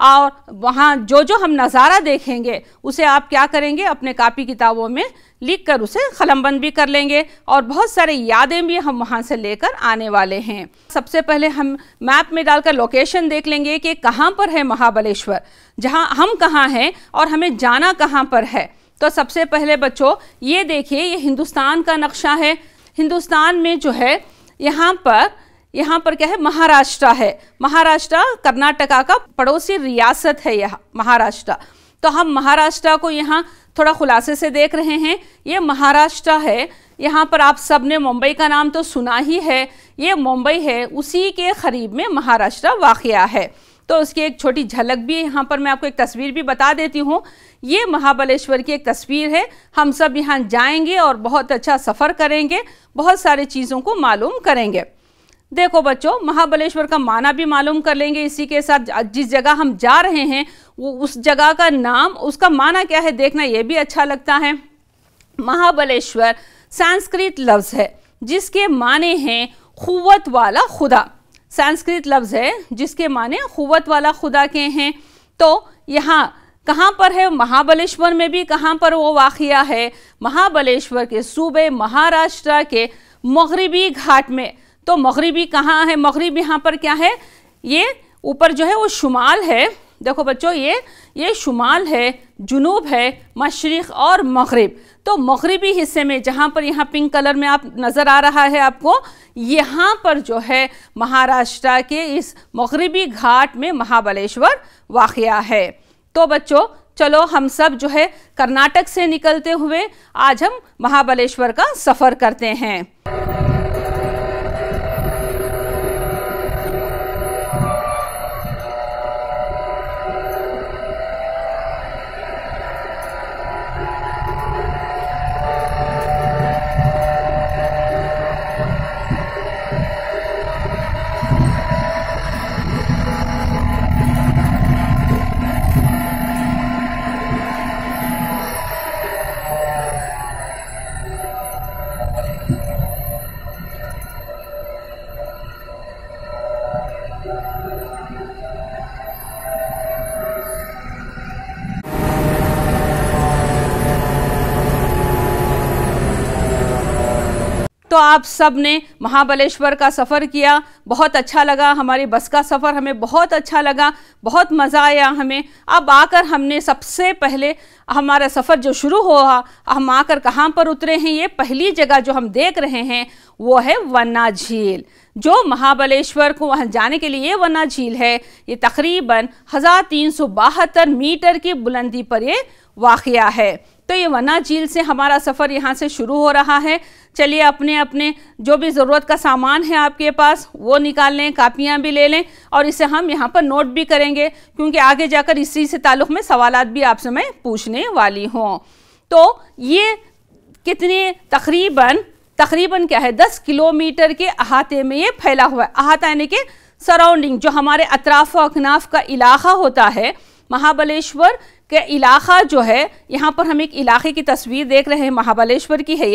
اور وہاں جو ہم نظارہ دیکھیں گے اسے آپ کیا کریں گے، اپنے کاپی کتابوں میں لکھ کر اسے قلم بند بھی کر لیں گے، اور بہت سارے یادیں بھی ہم وہاں سے لے کر آنے والے ہیں۔ سب سے پہلے ہم میپ میں ڈال کر لوکیشن دیکھ لیں گے کہ کہاں پر ہے مہابلیشور، جہاں ہم کہاں ہیں اور ہمیں جانا کہاں پر ہے۔ تو سب سے پہلے بچوں یہ دیکھیے، یہ ہندوستان کا نقشہ ہے۔ ہندوستان میں جو ہے یہاں پر کیا ہے، مہاراشٹر ہے۔ مہاراشٹر کرناٹکا کا پڑوسی ریاست ہے یہ مہاراشٹر۔ تو ہم مہاراشٹر کو یہاں تھوڑا خلاصے سے دیکھ رہے ہیں۔ یہ مہاراشٹر ہے، یہاں پر آپ سب نے ممبئی کا نام تو سنا ہی ہے، یہ ممبئی ہے، اسی کے قریب میں مہاراشٹر واقع ہے۔ تو اس کی ایک چھوٹی جھلک بھی یہاں پر میں آپ کو ایک تصویر بھی بتا دیتی ہوں۔ یہ مہابلیشور کی ایک تصویر ہے۔ ہم سب یہاں جائیں گے اور بہت اچھا سفر کریں گے، بہت ساری چیزوں کو معلوم کریں گے۔ دیکھو بچوں، مہابلیشور کا معنی بھی معلوم کر لیں گے، اسی کے ساتھ جس جگہ ہم جا رہے ہیں وہ اس جگہ کا نام، اس کا معنی کیا ہے دیکھنا یہ بھی اچھا لگتا ہے۔ مہابلیشور سنسکرت لفظ ہے جس کے معنی ہیں قوت والا خدا۔ سنسکرت لفظ ہے جس کے معنی قوت والا خدا کے ہیں۔ تو یہاں کہاں پر ہے، مہابلیشور میں بھی کہاں پر وہ واقع ہے، مہابلیشور کے صوبے مہاراشٹر کے مغربی گھاٹ میں۔ تو مغربی کہاں ہے، مغرب یہاں پر کیا ہے، یہ اوپر جو ہے وہ شمال ہے۔ دیکھو بچوں، یہ شمال ہے، جنوب ہے، مشرق اور مغرب۔ تو مغربی حصے میں جہاں پر یہاں پنک کلر میں آپ نظر آ رہا ہے آپ کو، یہاں پر جو ہے مہاراشٹر کے اس مغربی گھاٹ میں مہابلیشور واقع ہے۔ تو بچوں چلو ہم سب جو ہے کرناٹک سے نکلتے ہوئے آج ہم مہابلیشور کا سفر کرتے ہیں۔ تو آپ سب نے مہابلیشور کا سفر کیا، بہت اچھا لگا، ہماری بس کا سفر ہمیں بہت اچھا لگا، بہت مزہ آیا ہمیں۔ اب آ کر ہم نے سب سے پہلے ہمارا سفر جو شروع ہوا، ہم آ کر کہاں پر اترے ہیں، یہ پہلی جگہ جو ہم دیکھ رہے ہیں وہ ہے ونا جھیل۔ جو مہابلیشور کو وہاں جانے کے لیے یہ ونا جھیل ہے، یہ تقریباً 1372 میٹر کی بلندی پر یہ واقع ہے۔ تو یہ ونا جھیل سے ہمارا سفر یہاں سے شروع ہو رہا ہے۔ چلیے اپنے جو بھی ضرورت کا سامان ہے آپ کے پاس وہ نکال لیں، کاپیاں بھی لے لیں، اور اسے ہم یہاں پر نوٹ بھی کریں گے کیونکہ آگے جا کر اسی سے تعلق میں سوالات بھی آپ سے میں پوچھنے والی ہوں۔ تو یہ کتنے تقریباً کیا ہے 10 کلومیٹر کے احاطے میں یہ پھیلا ہوا ہے۔ احاطہ یعنی کہ سراؤنڈنگ، جو ہمارے اطراف و اکناف کا علاقہ ہوتا ہے، مہابلیشور کہ علاقہ جو ہے، یہاں پر ہم ایک علاقے کی تصویر دیکھ رہے ہیں، مہابلیشور کی ہے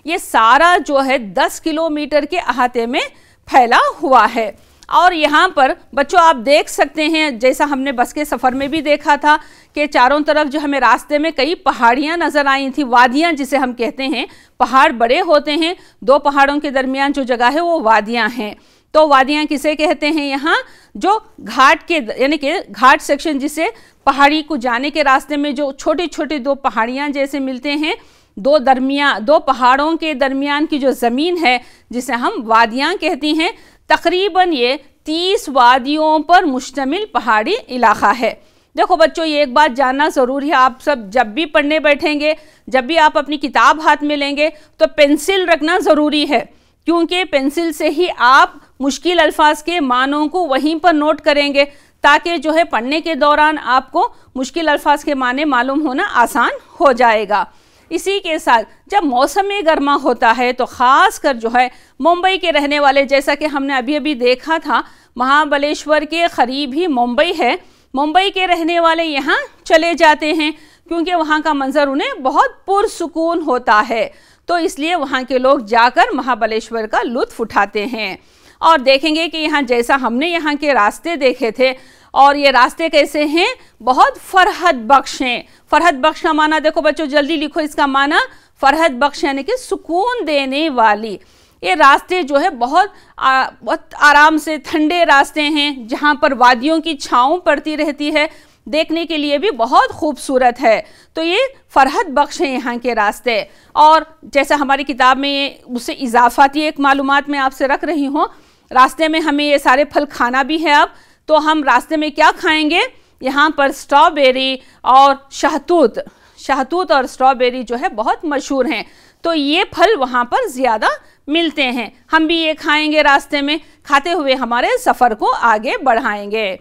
یہ سارا جو ہے 10 کلومیٹر کے احاطے میں پھیلا ہوا ہے۔ اور یہاں پر بچوں آپ دیکھ سکتے ہیں، جیسا ہم نے بس کے سفر میں بھی دیکھا تھا کہ چاروں طرف جو ہمیں راستے میں کئی پہاڑیاں نظر آئی تھی، وادیاں جسے ہم کہتے ہیں۔ پہاڑ بڑے ہوتے ہیں، دو پہاڑوں کے درمیان جو جگہ ہے وہ وادیاں ہیں۔ تو وادیاں کسے کہتے ہیں یہاں؟ جو گھاٹ کے یعنی کہ گھاٹ سیکشن، جسے پہاڑی کو جانے کے راستے میں جو چھوٹی چھوٹی دو پہاڑیاں جیسے ملتے ہیں، دو پہاڑوں کے درمیان کی جو زمین ہے جسے ہم وادیاں کہتی ہیں، تقریباً یہ 30 وادیوں پر مشتمل پہاڑی علاقہ ہے۔ دیکھو بچوں، یہ ایک بات جاننا ضروری ہے، آپ سب جب بھی پڑھنے بیٹھیں گے، جب بھی آپ اپنی کتاب ہاتھ میں لیں گے تو پینسل رکھنا ضروری ہے، کیونکہ پینسل سے ہی آپ مشکل الفاظ کے معنوں کو وہیں پر نوٹ کریں گے، تاکہ جو ہے پڑھنے کے دوران آپ کو مشکل الفاظ کے معنی معلوم ہونا آسان ہو جائے گا۔ اسی کے ساتھ جب موسم گرما ہوتا ہے تو خاص کر جو ہے ممبئی کے رہنے والے، جیسا کہ ہم نے ابھی دیکھا تھا، مہابلیشور کے قریب ہی ممبئی ہے، ممبئی کے رہنے والے یہاں چلے جاتے ہیں کیونکہ وہاں کا منظر انہیں بہت پرسکون ہوتا ہے، تو اس لیے وہاں کے لوگ جا کر مہابلیشور کا لطف اٹھاتے ہیں۔ اور دیکھیں گے کہ یہاں جیسا ہم نے یہاں کے راستے دیکھے تھے، اور یہ راستے کیسے ہیں؟ بہت فرحت بخش ہیں۔ فرحت بخش کا معنی دیکھو بچوں، جلدی لکھو اس کا معنی۔ فرحت بخش یعنی کہ سکون دینے والی۔ یہ راستے جو ہے بہت آرام سے ٹھنڈے راستے ہیں، جہاں پر وادیوں کی چھاؤں پڑتی رہتی ہے، دیکھنے کے لیے بھی بہت خوبصورت ہے۔ تو یہ فرحت بخش ہیں یہاں کے راستے۔ اور جیسا ہماری کتاب میں اس سے اضافاتی ایک معلومات میں آپ سے رکھ رہی ہوں، راستے میں ہمیں یہ سارے پھل کھانا بھی ہے اب، تو ہم راستے میں کیا کھائیں گے؟ یہاں پر اسٹرابیری اور شہتوت اور اسٹرابیری جو ہے بہت مشہور ہیں، تو یہ پھل وہاں پر زیادہ ملتے ہیں۔ ہم بھی یہ کھائیں گے راستے میں، کھاتے ہوئے ہمارے سفر کو آگے بڑھائیں گے۔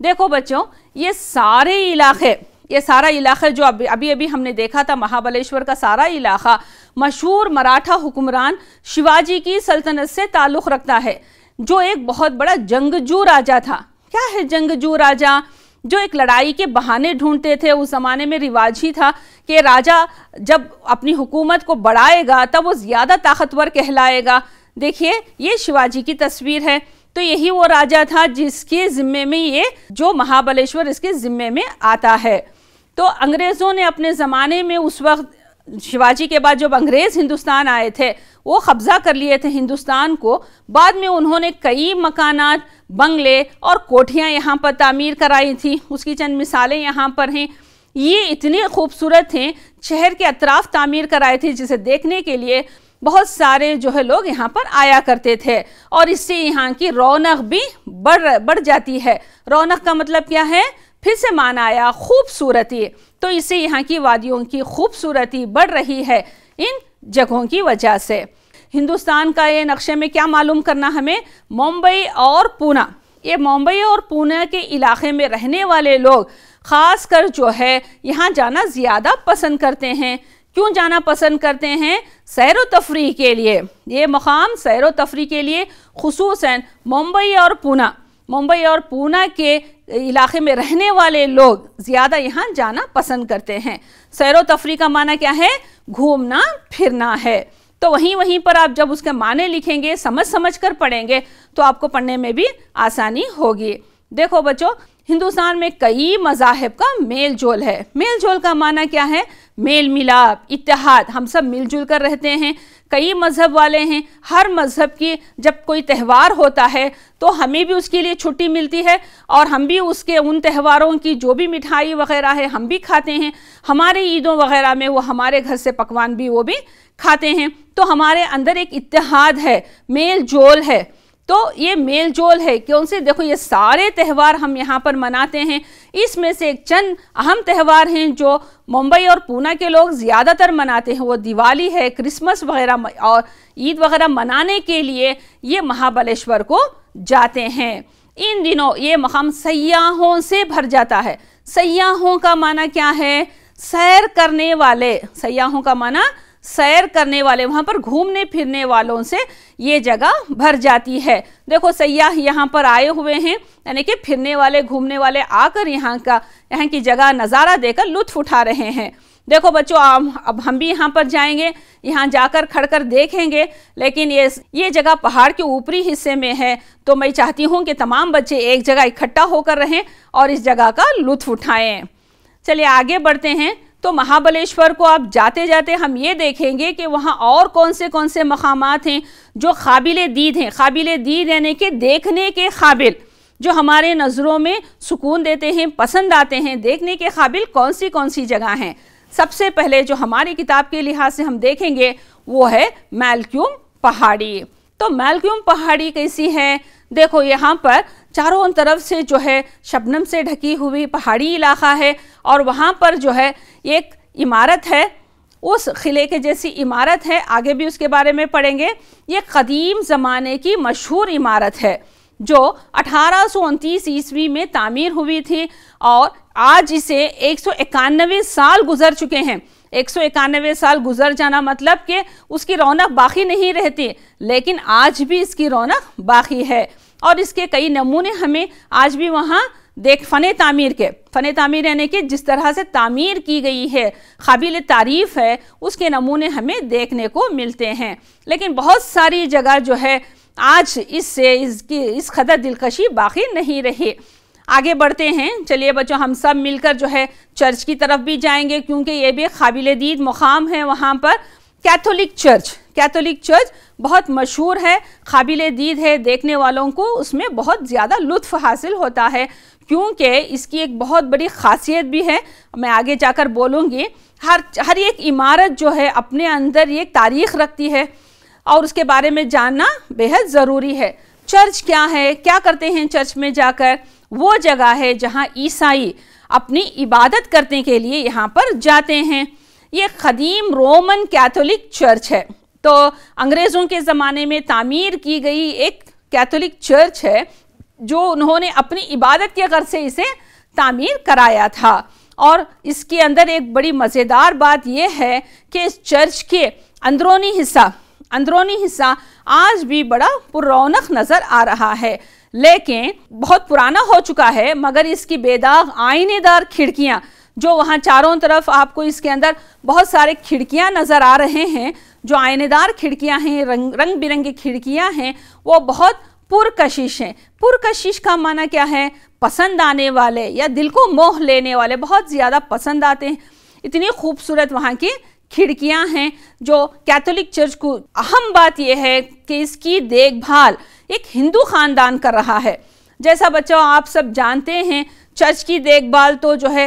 دیکھو بچوں، یہ سارا علاقہ جو ابھی ہم نے دیکھا تھا، مہابلیشور کا سارا علاقہ مشہور مراٹھا حکمران شیواجی کی سلطنت سے تعلق رکھتا ہے، جو ایک بہت بڑا جنگجو راجہ تھا۔ کیا ہے جنگجو راجہ؟ جو ایک لڑائی کے بہانے ڈھونڈتے تھے۔ اس زمانے میں رواج ہی تھا کہ راجہ جب اپنی حکومت کو بڑھائے گا تب وہ زیادہ طاقتور کہلائے گا۔ دیکھیے یہ شیواجی کی تصویر ہے، تو یہی وہ راجہ تھا جس کے ذمے میں یہ جو مہابلیشور اس کے ذمے میں آتا ہے۔ تو انگریزوں نے اپنے زمانے میں اس وقت شیواجی کے بعد جب انگریز ہندوستان آئے تھے، وہ قبضہ کر لیے تھے ہندوستان کو۔ بعد میں انہوں نے کئی مکانات، بنگلے اور کوٹھیاں یہاں پر تعمیر کرائی تھی۔ اس کی چند مثالیں یہاں پر ہیں۔ یہ اتنے خوبصورت ہیں، شہر کے اطراف تعمیر کرائے تھے، جسے دیکھنے کے لیے بہت سارے جو ہے لوگ یہاں پر آیا کرتے تھے، اور اس سے یہاں کی رونق بھی بڑھ جاتی ہے۔ رونق کا مطلب کیا ہے؟ پھر سے معنی آیا خوبصورتی۔ تو اس سے یہاں کی وادیوں کی خوبصورتی بڑھ رہی ہے ان جگہوں کی وجہ سے۔ ہندوستان کا یہ نقشے میں کیا معلوم کرنا ہمیں؟ ممبئی اور پونا۔ یہ ممبئی اور پونا کے علاقے میں رہنے والے لوگ خاص کر جو ہے یہاں جانا زیادہ پسند کرتے ہیں۔ کیوں جانا پسند کرتے ہیں؟ سیر و تفریح کے لیے۔ یہ مقام سیر و تفریح کے لیے خصوصاً ممبئی اور پونا کے علاقے میں رہنے والے لوگ زیادہ یہاں جانا پسند کرتے ہیں۔ سیر و تفریح کا معنی کیا ہے؟ گھومنا پھرنا ہے۔ تو وہیں پر آپ جب اس کے معنی لکھیں گے، سمجھ کر پڑھیں گے، تو آپ کو پڑھنے میں بھی آسانی ہوگی۔ دیکھو بچوں، ہندوستان میں کئی مذاہب کا میل جول ہے۔ میل جول کا معنی کیا ہے؟ میل ملاپ، اتحاد۔ ہم سب مل جل کر رہتے ہیں، کئی مذہب والے ہیں۔ ہر مذہب کی جب کوئی تہوار ہوتا ہے تو ہمیں بھی اس کے لیے چھٹی ملتی ہے، اور ہم بھی ان تہواروں کی جو بھی مٹھائی وغیرہ ہے ہم بھی کھاتے ہیں۔ ہمارے عیدوں وغیرہ میں وہ ہمارے گھر سے پکوان بھی وہ بھی کھاتے ہیں۔ تو ہمارے اندر ایک اتحاد ہے، میل جول ہے۔ تو یہ میل جول ہے کیوں سے؟ دیکھو، یہ سارے تہوار ہم یہاں پر مناتے ہیں۔ اس میں سے ایک چند اہم تہوار ہیں جو ممبئی اور پونا کے لوگ زیادہ تر مناتے ہیں، وہ دیوالی ہے، کرسمس وغیرہ اور عید وغیرہ منانے کے لیے یہ مہابلیشور کو جاتے ہیں۔ ان دنوں یہ مقام سیاحوں سے بھر جاتا ہے۔ سیاحوں کا معنی کیا ہے؟ سیر کرنے والے۔ سیاحوں کا معنی سیر کرنے والے، وہاں پر گھومنے پھرنے والوں سے یہ جگہ بھر جاتی ہے۔ دیکھو سیاح یہاں پر آئے ہوئے ہیں، یعنی کہ پھرنے والے، گھومنے والے آ کر یہاں کی جگہ نظارہ دے کر لطف اٹھا رہے ہیں۔ دیکھو بچوں، اب ہم بھی یہاں پر جائیں گے، یہاں جا کر کھڑ کر دیکھیں گے، لیکن یہ جگہ پہاڑ کے اوپری حصے میں ہے، تو میں چاہتی ہوں کہ تمام بچے ایک جگہ اکٹھا ہو کر رہیں اور اس جگہ کا لطف اٹھائیں۔ چلیے آگے بڑھتے ہیں۔ تو مہابلیشور کو آپ جاتے جاتے ہم یہ دیکھیں گے کہ وہاں اور کون سے مقامات ہیں جو قابل دید ہیں۔ قابل دید یعنی کہ دیکھنے کے قابل، جو ہمارے نظروں میں سکون دیتے ہیں، پسند آتے ہیں۔ دیکھنے کے قابل کون سی جگہ ہیں؟ سب سے پہلے جو ہماری کتاب کے لحاظ سے ہم دیکھیں گے وہ ہے میلکیوم پہاڑی۔ تو میلکیوم پہاڑی کیسی ہے؟ دیکھو یہاں پر چاروں طرف سے جو ہے شبنم سے ڈھکی ہوئی پہاڑی علاقہ ہے، اور وہاں پر جو ہے ایک عمارت ہے، اس قلعے کے جیسی عمارت ہے، آگے بھی اس کے بارے میں پڑھیں گے۔ یہ قدیم زمانے کی مشہور عمارت ہے جو 1829 عیسوی میں تعمیر ہوئی تھی، اور آج اسے 191 سال گزر چکے ہیں۔ 191 سال گزر جانا مطلب کہ اس کی رونق باقی نہیں رہتی، لیکن آج بھی اس کی رونق باقی ہے، اور اس کے کئی نمونے ہمیں آج بھی وہاں فن تعمیر یعنی کہ جس طرح سے تعمیر کی گئی ہے، قابل تعریف ہے، اس کے نمونے ہمیں دیکھنے کو ملتے ہیں۔ لیکن بہت ساری جگہ جو ہے آج اس قدر دلکشی باقی نہیں رہی۔ آگے بڑھتے ہیں، چلیے بچوں ہم سب مل کر جو ہے چرچ کی طرف بھی جائیں گے، کیونکہ یہ بھی قابل دید مقام ہے وہاں پر۔ کیتھولک چرچ بہت مشہور ہے، قابل دید ہے، دیکھنے والوں کو اس میں بہت زیادہ لطف حاصل ہوتا ہے، کیونکہ اس کی ایک بہت بڑی خاصیت بھی ہے، میں آگے جا کر بولوں گی۔ ہر ایک عمارت جو ہے اپنے اندر ایک تاریخ رکھتی ہے اور اس کے بارے میں جاننا بہت ضروری ہے۔ چرچ کیا ہے، کیا کرتے ہیں چرچ میں جا کر؟ وہ جگہ ہے جہاں عیسائی اپنی عبادت کرنے کے لیے یہاں پر جاتے ہیں۔ یہ قدیم رومن کیتھولک چرچ ہے، تو انگریزوں کے زمانے میں تعمیر کی گئی ایک کیتھولک چرچ ہے جو انہوں نے اپنی عبادت کے غرض سے اسے تعمیر کرایا تھا۔ اور اس کے اندر ایک بڑی مزیدار بات یہ ہے کہ اس چرچ کے اندرونی حصہ آج بھی بڑا پر رونق نظر آ رہا ہے، لیکن بہت پرانا ہو چکا ہے، مگر اس کی بے داغ آئینے دار کھڑکیاں جو وہاں چاروں طرف آپ کو اس کے اندر بہت سارے کھڑکیاں نظر آ رہے ہیں، جو آئینے دار کھڑکیاں ہیں، رنگ برنگی کھڑکیاں ہیں، وہ بہت پرکشش ہیں۔ پرکشش کا معنی کیا ہے؟ پسند آنے والے یا دل کو موہ لینے والے، بہت زیادہ پسند آتے ہیں۔ اتنی خوبصورت وہاں کی کھڑکیاں ہیں۔ جو کیتھولک چرچ کو اہم بات یہ ہے کہ اس کی دیکھ بھال ایک ہندو خاندان کر رہا ہے۔ جیسا بچوں آپ سب جانتے ہیں، چرچ کی دیکھ بھال تو جو ہے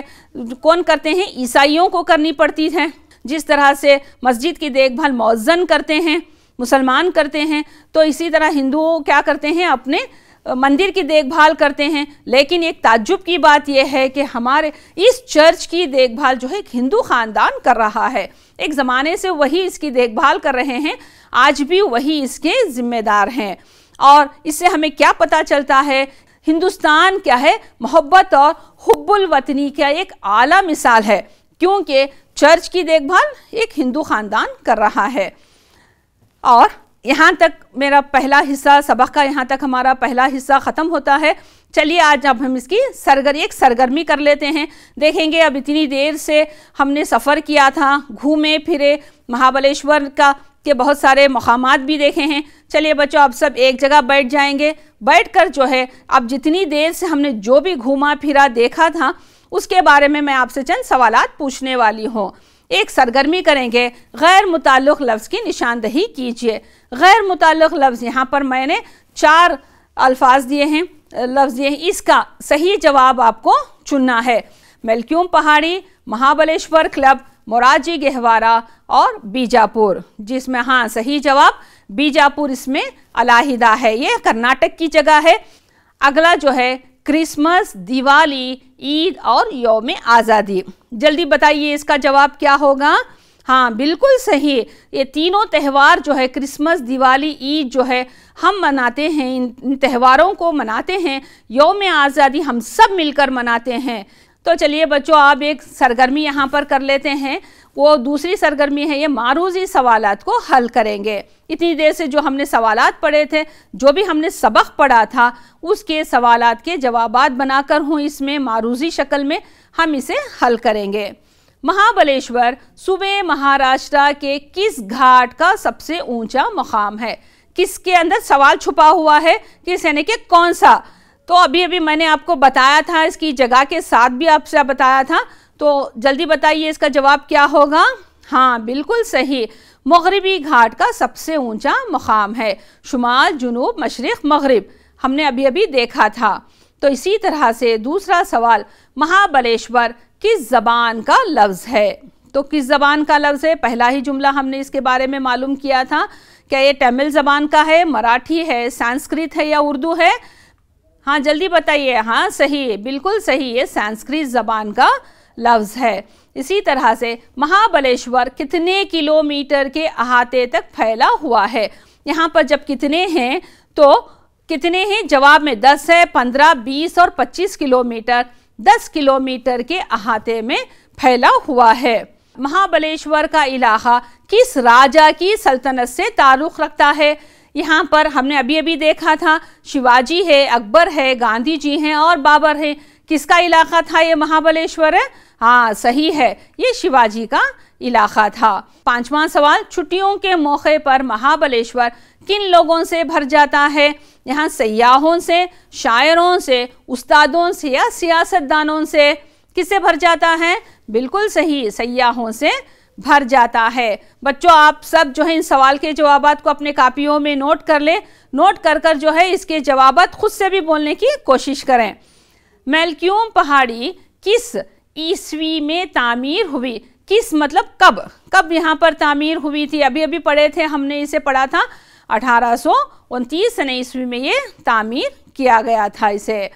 کون کرتے ہیں؟ عیسائیوں کو کرنی پڑتی ہے۔ جس طرح سے مسجد کی دیکھ بھال مؤذن کرتے ہیں، مسلمان کرتے ہیں، تو اسی طرح ہندوؤں کیا کرتے ہیں؟ اپنے مندر کی دیکھ بھال کرتے ہیں۔ لیکن ایک تعجب کی بات یہ ہے کہ ہمارے اس چرچ کی دیکھ بھال جو ہے ایک ہندو خاندان کر رہا ہے۔ ایک زمانے سے وہی اس کی دیکھ بھال کر رہے ہیں، آج بھی وہی اس کے ذمہ دار ہیں۔ اور اس سے ہمیں کیا پتہ چلتا ہے؟ ہندوستان کیا ہے؟ محبت اور حب الوطنی کا ایک اعلیٰ مثال ہے، کیونکہ چرچ کی دیکھ بھال ایک ہندو خاندان کر رہا ہے۔ اور یہاں تک میرا پہلا حصہ سبق کا، یہاں تک ہمارا پہلا حصہ ختم ہوتا ہے۔ چلیے آج اب ہم اس کی ایک سرگرمی کر لیتے ہیں۔ دیکھیں گے اب اتنی دیر سے ہم نے سفر کیا تھا، گھومے پھرے، مہابلیشور کے بہت سارے مقامات بھی دیکھے ہیں۔ چلیے بچوں اب سب ایک جگہ بیٹھ جائیں گے، بیٹھ کر جو ہے اب جتنی دیر سے ہم نے جو بھی گھوما پھرا دیکھا تھا اس کے بارے میں آپ سے چند سوالات پوچھنے والی ہوں۔ ایک سرگرمی کریں گے، غیر متعلق لفظ کی نشاندہی کیجئے۔ غیر متعلق لفظ یہاں پر میں نے 4 الفاظ دیے ہیں، لفظ یہ اس کا صحیح جواب آپ کو چننا ہے۔ میلکیوم پہاڑی، مہابلیشور کلب، موراجی گہوارہ اور بیجاپور، جس میں ہاں صحیح جواب بیجاپور اس میں علیحدہ ہے، یہ کرناٹک کی جگہ ہے۔ اگلا جو ہے کرسمس، دیوالی، عید اور یوم آزادی۔ جلدی بتائیے اس کا جواب کیا ہوگا؟ ہاں بالکل صحیح، یہ تینوں تہوار جو ہے کرسمس، دیوالی، عید جو ہے ہم مناتے ہیں، ان تہواروں کو مناتے ہیں۔ یوم آزادی ہم سب مل کر مناتے ہیں۔ تو چلیے بچوں آپ ایک سرگرمی یہاں پر کر لیتے ہیں، وہ دوسری سرگرمی ہے، یہ معروضی سوالات کو حل کریں گے۔ اتنی دیر سے جو ہم نے سوالات پڑھے تھے، جو بھی ہم نے سبق پڑھا تھا، اس کے سوالات کے جوابات بنا کر ہوں اس میں معروضی شکل میں ہم اسے حل کریں گے۔ مہابلیشور صوبے مہاراشٹر کے کس گھاٹ کا سب سے اونچا مقام ہے؟ کس کے اندر سوال چھپا ہوا ہے؟ کس یعنی کہ کون سا؟ تو ابھی میں نے آپ کو بتایا تھا، اس کی جگہ کے ساتھ بھی آپ سے بتایا تھا، تو جلدی بتائیے اس کا جواب کیا ہوگا؟ ہاں بالکل صحیح، مغربی گھاٹ کا سب سے اونچا مقام ہے، شمال، جنوب، مشرق، مغرب، ہم نے ابھی دیکھا تھا۔ تو اسی طرح سے دوسرا سوال، مہابلیشور کس زبان کا لفظ ہے؟ تو کس زبان کا لفظ ہے؟ پہلا ہی جملہ ہم نے اس کے بارے میں معلوم کیا تھا، کیا یہ تمل زبان کا ہے، مراٹھی ہے، سنسکرت ہے یا اردو ہے؟ ہاں جلدی بتائیے۔ ہاں صحیح، بالکل صحیح، یہ سنسکرت زبان کا لفظ ہے۔ اسی طرح سے مہابلیشور کتنے کلومیٹر کے احاطے تک پھیلا ہوا ہے؟ یہاں پر جب کتنے ہیں تو کتنے ہیں؟ جواب میں 10 ہے، 15، 20 اور 25 کلومیٹر، 10 کلومیٹر کے احاطے میں پھیلا ہوا ہے۔ مہابلیشور کا علاقہ کس راجا کی سلطنت سے تعلق رکھتا ہے؟ یہاں پر ہم نے ابھی دیکھا تھا، شیواجی ہے، اکبر ہے، گاندھی جی ہیں اور بابر ہے۔ کس کا علاقہ تھا یہ مہابلیشور ہے؟ ہاں صحیح ہے، یہ شیواجی کا علاقہ تھا۔ پانچواں سوال، چھٹیوں کے موقع پر مہابلیشور کن لوگوں سے بھر جاتا ہے؟ یہاں سیاحوں سے، شاعروں سے، استادوں سے یا سیاستدانوں سے؟ کس سے بھر جاتا ہے؟ بالکل صحیح، سیاحوں سے بھر جاتا ہے۔ بچوں آپ سب جو ہے ان سوال کے جوابات کو اپنے کاپیوں میں نوٹ کر لیں، نوٹ کر کر جو ہے اس کے جوابات خود سے بھی بولنے کی کوشش کریں۔ میلکیوم پہاڑی کس عیسوی میں تعمیر ہوئی؟ کس مطلب کب یہاں پر تعمیر ہوئی تھی؟ ابھی پڑھے تھے ہم نے، اسے پڑھا تھا 1829 سنہ عیسوی میں یہ تعمیر کیا گیا تھا اسے۔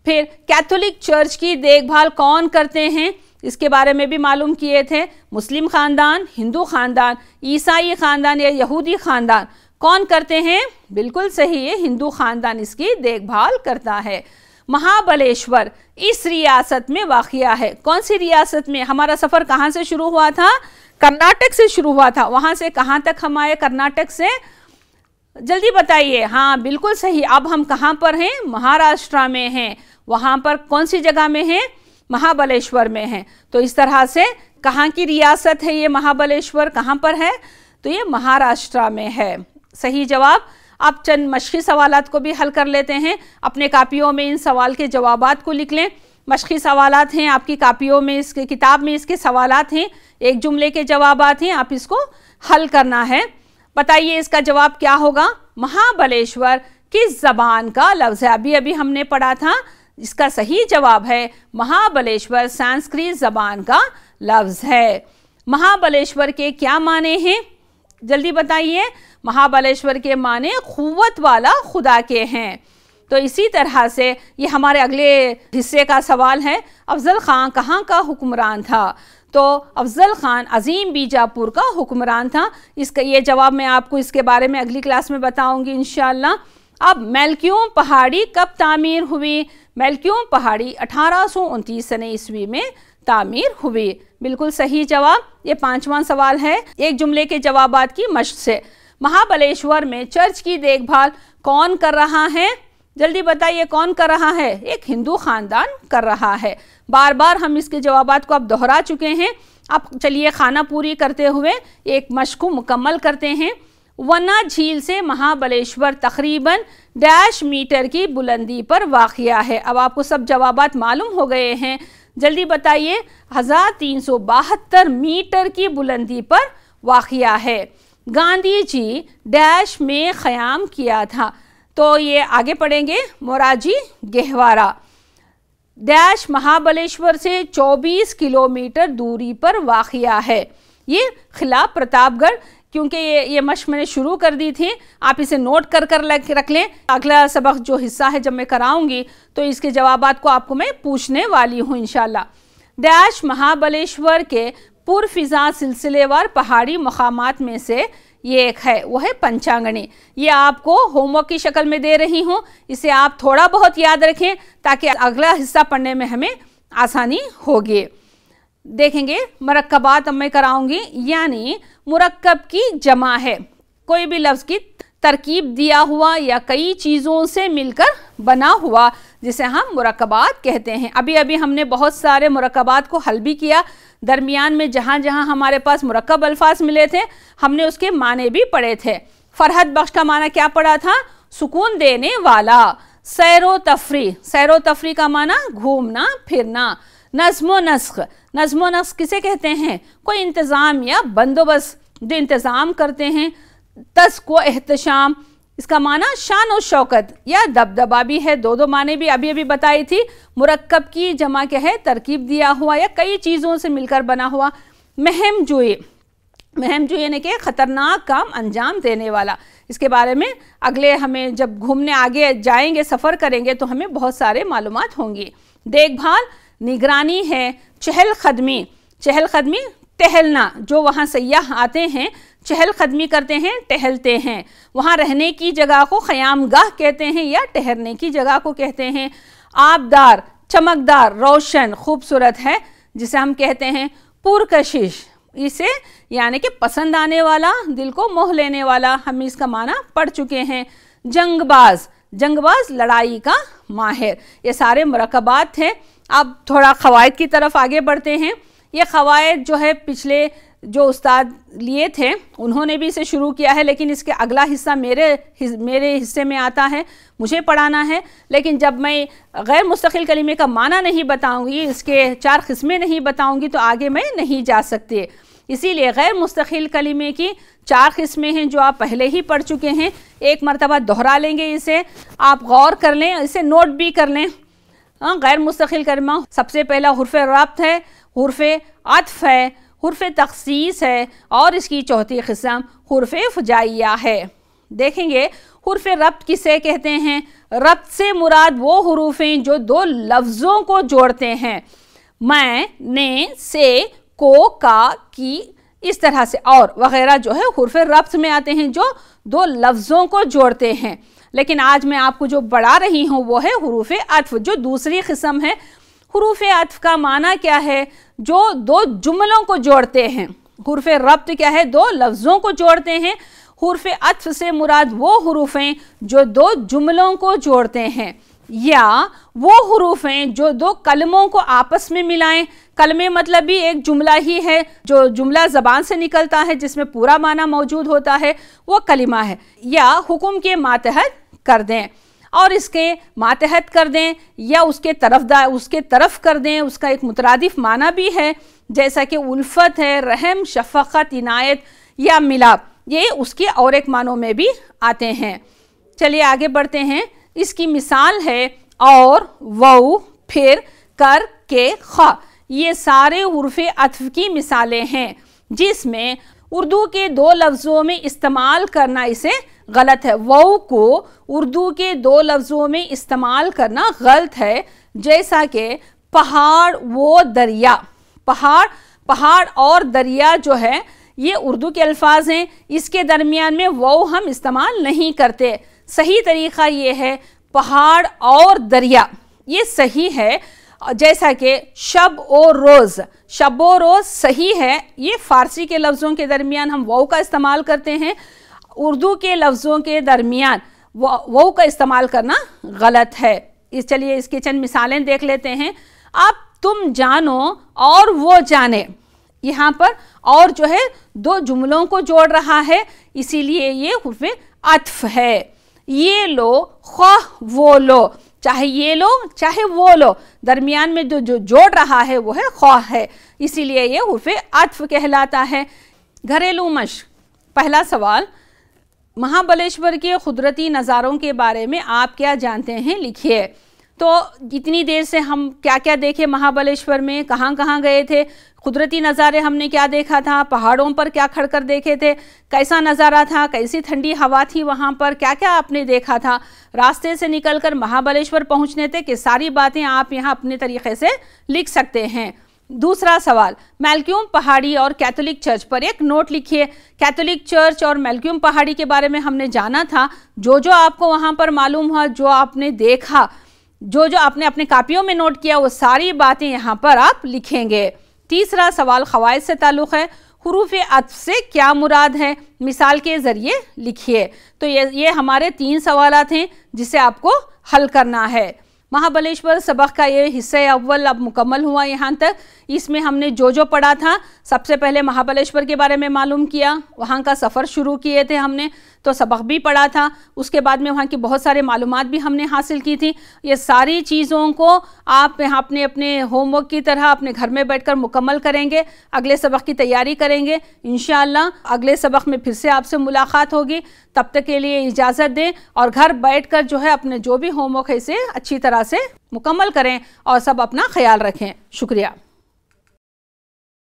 پھر کیتھولک چرچ کی دیکھ بھال کون کرتے ہیں؟ اس کے بارے میں بھی معلوم کیے تھے۔ مسلم خاندان، ہندو خاندان، عیسائی خاندان یا یہودی خاندان؟ کون کرتے ہیں؟ بالکل صحیح ہے، ہندو خاندان اس کی دیکھ بھال کرتا ہے۔ مہابلیشور اس ریاست میں واقع ہے۔ کون سی ریاست میں؟ ہمارا سفر کہاں سے شروع ہوا تھا؟ کرناٹک سے شروع ہوا تھا۔ وہاں سے کہاں تک ہم آئے کرناٹک سے؟ جلدی بتائیے۔ ہاں بالکل صحیح، اب ہم کہاں پر ہیں؟ مہاراشٹرا میں ہیں۔ وہاں پر کون سی جگہ میں ہیں؟ مہابلیشور میں ہیں۔ تو اس طرح سے کہاں کی ریاست ہے یہ مہابلیشور؟ کہاں پر ہے؟ تو یہ مہاراشٹرا میں ہے۔ صحیح جواب۔ آپ چند مشقی سوالات کو بھی حل کر لیتے ہیں، اپنے کاپیوں میں ان سوال کے جوابات کو لکھ لیں۔ مشقی سوالات ہیں آپ کی کاپیوں میں، اس کے کتاب میں اس کے سوالات ہیں، ایک جملے کے جوابات ہیں، آپ اس کو حل کرنا ہے۔ بتائیے اس کا جواب کیا ہوگا؟ مہابلیشور کس زبان کا لفظ ہے؟ ابھی ہم نے پڑھا تھا، اس کا صحیح جواب ہے مہابلیشور سنسکرت زبان کا لفظ ہے۔ مہابلیشور کے کیا معنی ہیں؟ جلدی بتائیے۔ مہابلیشور کے معنی قوت والا خدا کے ہیں۔ تو اسی طرح سے یہ ہمارے اگلے حصے کا سوال ہے، افضل خان کہاں کا حکمران تھا؟ تو افضل خان عظیم بیجاپور کا حکمران تھا۔ اس کا یہ جواب میں آپ کو اس کے بارے میں اگلی کلاس میں بتاؤں گی انشاءاللہ۔ اب میلکیوم پہاڑی کب تعمیر ہوئی؟ میلکیوم پہاڑی 1829 سنہ عیسوی میں تعمیر ہوئی۔ بالکل صحیح جواب۔ یہ پانچواں سوال ہے ایک جملے کے جوابات کی مشق سے۔ مہابلیشور میں چرچ کی دیکھ بھال کون کر رہا ہے؟ جلدی بتائیے کون کر رہا ہے؟ ایک ہندو خاندان کر رہا ہے۔ بار بار ہم اس کے جوابات کو اب دہرا چکے ہیں۔ اب چلیے خانہ پوری کرتے ہوئے ایک مشق کو مکمل کرتے ہیں۔ ونا جھیل سے مہابلیشور تقریباً ڈیش میٹر کی بلندی پر واقع ہے۔ اب آپ کو سب جوابات معلوم ہو گئے ہیں، جلدی بتائیے۔ 1372 میٹر کی بلندی پر واقع ہے۔ گاندھی جی ڈیش میں قیام کیا تھا؟ تو یہ آگے پڑھیں گے، موراجی گہوارہ۔ ڈیش مہابلیشور سے 24 کلومیٹر دوری پر واقع ہے۔ یہ قلعہ پرتاپ گڑھ، کیونکہ یہ مشق میں نے شروع کر دی تھی، آپ اسے نوٹ کر رکھ لیں۔ اگلا سبق جو حصہ ہے جب میں کراؤں گی تو اس کے جوابات کو آپ کو میں پوچھنے والی ہوں انشاءاللہ۔ ڈیش مہابلیشور کے پرفضا سلسلے وار پہاڑی مقامات میں سے یہ ایک ہے، وہ ہے پنچانگنی۔ یہ آپ کو ہوم ورک کی شکل میں دے رہی ہوں، اسے آپ تھوڑا بہت یاد رکھیں تاکہ اگلا حصہ پڑھنے میں ہمیں آسانی ہوگی۔ دیکھیں گے مرکبات اب میں کراؤں گی، یعنی مرکب کی جمع ہے کوئی بھی لفظ کی ترکیب دیا ہوا یا کئی چیزوں سے مل کر بنا ہوا، جسے ہم مرکبات کہتے ہیں۔ ابھی ہم نے بہت سارے مرکبات کو حل بھی کیا، درمیان میں جہاں جہاں ہمارے پاس مرکب الفاظ ملے تھے ہم نے اس کے معنی بھی پڑھے تھے۔ فرحت بخش کا معنی کیا پڑھا تھا؟ سکون دینے والا۔ سیر و تفریح کا معنی گھومنا پھرنا۔ نظم و نسق کسے کہتے ہیں؟ کوئی انتظام یا بندوبست جو انتظام کرتے ہیں۔ تزک و احتشام، اس کا معنی شان و شوکت یا دبدبہ بھی ہے، دو معنی بھی ابھی بتائی تھی۔ مرکب کی جمع کیا ہے؟ ترکیب دیا ہوا یا کئی چیزوں سے مل کر بنا ہوا۔ مہم جوئی یعنی کہ خطرناک کام انجام دینے والا۔ اس کے بارے میں اگلے ہمیں جب گھومنے آگے جائیں گے، سفر کریں گے تو ہمیں بہت سارے معلومات ہوں گی۔ دیکھ بھال نگرانی ہے۔ چہل قدمی ٹہلنا، جو وہاں سیاح آتے ہیں چہل قدمی کرتے ہیں، ٹہلتے ہیں۔ وہاں رہنے کی جگہ کو خیام گاہ کہتے ہیں یا ٹہرنے کی جگہ کو کہتے ہیں۔ آبدار، چمکدار، روشن، خوبصورت ہے، جسے ہم کہتے ہیں پرکشش، اسے یعنی کہ پسند آنے والا، دل کو موہ لینے والا، ہم اس کا معنی پڑھ چکے ہیں۔ جنگ باز لڑائی کا ماہر۔ یہ سارے مرکبات تھے۔ اب تھوڑا قواعد کی طرف آگے بڑھتے ہیں۔ یہ قواعد جو ہے پچھلے جو استاد لیے تھے انہوں نے بھی اسے شروع کیا ہے، لیکن اس کے اگلا حصہ میرے حصے میں آتا ہے، مجھے پڑھانا ہے. لیکن جب میں غیر مستقل کلمے کا معنی نہیں بتاؤں گی، اس کے 4 قسمیں نہیں بتاؤں گی تو آگے میں نہیں جا سکتے. اسی لیے غیر مستقل کلمے کی 4 قسمیں ہیں جو آپ پہلے ہی پڑھ چکے ہیں. ایک مرتبہ دہرا لیں گے، اسے آپ غور کر لیں، اسے نوٹ بھی کر لیں. غیر مستقل کلمہ سب سے پہلا حرف ربط ہے، حرف عطف ہے، حرف تخصیص ہے، اور اس کی چوتھی قسم حرف فجائیہ ہے. دیکھیں گے حرف ربط کسے کہتے ہیں. ربط سے مراد وہ حروف ہیں جو 2 لفظوں کو جوڑتے ہیں. میں، نے، سے، کو، کا، کی، اس طرح سے اور وغیرہ جو ہے حرف ربط میں آتے ہیں جو 2 لفظوں کو جوڑتے ہیں. لیکن آج میں آپ کو جو پڑھا رہی ہوں وہ ہے حروف عطف، جو دوسری قسم ہے. حروف عطف کا معنی کیا ہے؟ جو 2 جملوں کو جوڑتے ہیں. حرف ربط کیا ہے؟ 2 لفظوں کو جوڑتے ہیں. حرف عطف سے مراد وہ حروف ہیں جو 2 جملوں کو جوڑتے ہیں، یا وہ حروف ہیں جو 2 کلموں کو آپس میں ملائیں. کلمے مطلب بھی ایک جملہ ہی ہے، جو جملہ زبان سے نکلتا ہے جس میں پورا معنی موجود ہوتا ہے وہ کلمہ ہے. یا حکم کے ماتحت کر دیں، اور اس کے ماتحت کر دیں یا اس کے طرف کر دیں. اس کا ایک مترادف معنی بھی ہے، جیسا کہ الفت ہے، رحم، شفقت، عنایت یا ملاپ. یہ اس کے اور ایک معنوں میں بھی آتے ہیں. چلیے آگے بڑھتے ہیں. اس کی مثال ہے اور، وو، پھر، کر، کے، خواہ. یہ سارے حروف عطف کی مثالیں ہیں جس میں اردو کے 2 لفظوں میں استعمال کرنا اسے غلط ہے. وو کو اردو کے 2 لفظوں میں استعمال کرنا غلط ہے، جیسا کہ پہاڑ و دریا. پہاڑ اور دریا جو ہے یہ اردو کے الفاظ ہیں، اس کے درمیان میں وو ہم استعمال نہیں کرتے. صحیح طریقہ یہ ہے پہاڑ اور دریا، یہ صحیح ہے. جیسا کہ شب و روز صحیح ہے، یہ فارسی کے لفظوں کے درمیان ہم وو کا استعمال کرتے ہیں. اردو کے لفظوں کے درمیان وو کا استعمال کرنا غلط ہے. چلیے اس کی چند مثالیں دیکھ لیتے ہیں. اب تم جانو اور وہ جانے. یہاں پر اور جو ہے 2 جملوں کو جوڑ رہا ہے، اسی لیے یہ حرف عطف ہے. یہ لو، خواہ وہ لو. چاہے یہ لو چاہے وہ لو، درمیان میں جو جوڑ رہا ہے وہ ہے خواہ ہے، اسی لیے یہ حرف عطف کہلاتا ہے. گھریلو مشق. پہلا سوال، مہابلیشور کے قدرتی نظاروں کے بارے میں آپ کیا جانتے ہیں؟ لکھیے. تو اتنی دیر سے ہم کیا کیا دیکھے مہابلیشور میں، کہاں کہاں گئے تھے، قدرتی نظارے ہم نے کیا دیکھا تھا، پہاڑوں پر کیا کھڑ کر دیکھے تھے، کیسا نظارہ تھا، کیسی ٹھنڈی ہوا تھی وہاں پر، کیا کیا آپ نے دیکھا تھا، راستے سے نکل کر مہابلیشور پہنچنے تھے کہ ساری باتیں آپ یہاں اپنے طریقے سے لکھ سکتے ہیں. دوسرا سوال، میلکیوم پہاڑی اور کیتھولک چرچ پر ایک نوٹ لکھیے. کیتھولک چرچ اور میلکیوم پہاڑی کے بارے میں ہم نے جانا تھا، جو آپ کو وہاں پر معلوم ہوا، جو آپ نے دیکھا، جو آپ نے اپنے کاپیوں میں نوٹ کیا، وہ ساری باتیں یہاں پر آپ لکھیں گے. تیسرا سوال قواعد سے تعلق ہے. حروف عطف سے کیا مراد ہے؟ مثال کے ذریعے لکھیے. تو یہ ہمارے 3 سوالات ہیں جسے آپ کو حل کرنا ہے. مہابلیشور سبق کا یہ حصہ اول اب مکمل ہوا. یہاں تک اس میں ہم نے جو پڑھا تھا، سب سے پہلے مہابلیشور کے بارے میں معلوم کیا، وہاں کا سفر شروع کیے تھے ہم نے، تو سبق بھی پڑھا تھا. اس کے بعد میں وہاں کی بہت سارے معلومات بھی ہم نے حاصل کی تھی. یہ ساری چیزوں کو آپ اپنے ہوم ورک کی طرح اپنے گھر میں بیٹھ کر مکمل کریں گے، اگلے سبق کی تیاری کریں گے. انشاءاللہ اگلے سبق میں پھر سے آپ سے ملاقات ہوگی. تب تک کے لیے اجازت دیں اور گھر بیٹھ کر جو ہے اپنے جو بھی ہوم ورک ہے اسے اچھی طرح سے مکمل کریں اور سب اپنا خیال رکھیں. شکریہ.